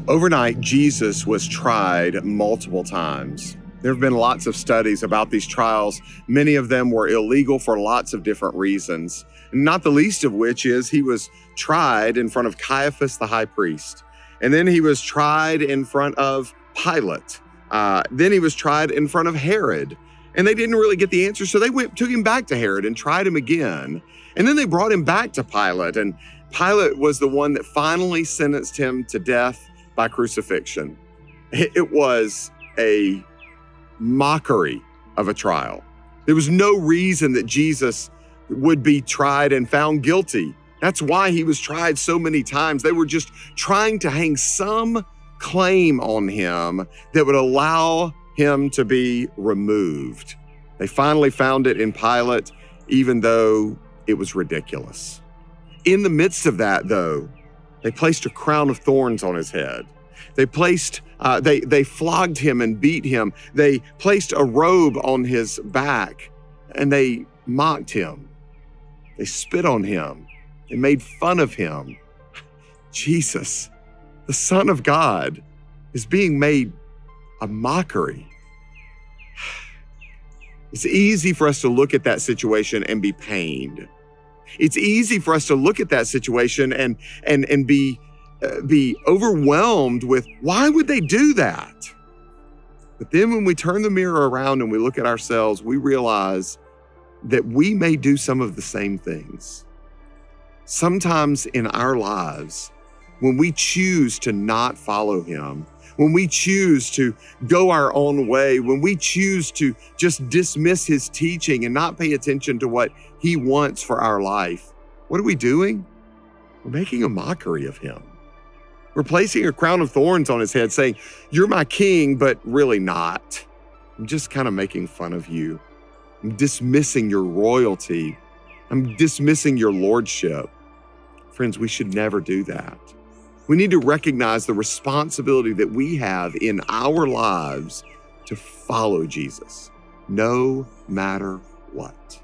Overnight, Jesus was tried multiple times. There have been lots of studies about these trials. Many of them were illegal for lots of different reasons, not the least of which is he was tried in front of Caiaphas, the high priest. And then he was tried in front of Pilate. Then he was tried in front of Herod. And they didn't really get the answer, so they took him back to Herod and tried him again. And then they brought him back to Pilate, and Pilate was the one that finally sentenced him to death by crucifixion. It was a mockery of a trial. There was no reason that Jesus would be tried and found guilty. That's why he was tried so many times. They were just trying to hang some claim on him that would allow him to be removed. They finally found it in Pilate, even though it was ridiculous. In the midst of that, though, they placed a crown of thorns on his head. They flogged him and beat him. They placed a robe on his back, and they mocked him. They spit on him. They made fun of him. Jesus, the Son of God, is being made a mockery. It's easy for us to look at that situation and be pained. It's easy for us to look at that situation and be overwhelmed with, why would they do that? But then when we turn the mirror around and we look at ourselves, we realize that we may do some of the same things. Sometimes in our lives, when we choose to not follow him, when we choose to go our own way, when we choose to just dismiss his teaching and not pay attention to what he wants for our life, what are we doing? We're making a mockery of him. We're placing a crown of thorns on his head saying, you're my king, but really not. I'm just kind of making fun of you. I'm dismissing your royalty. I'm dismissing your lordship. Friends, we should never do that. We need to recognize the responsibility that we have in our lives to follow Jesus, no matter what.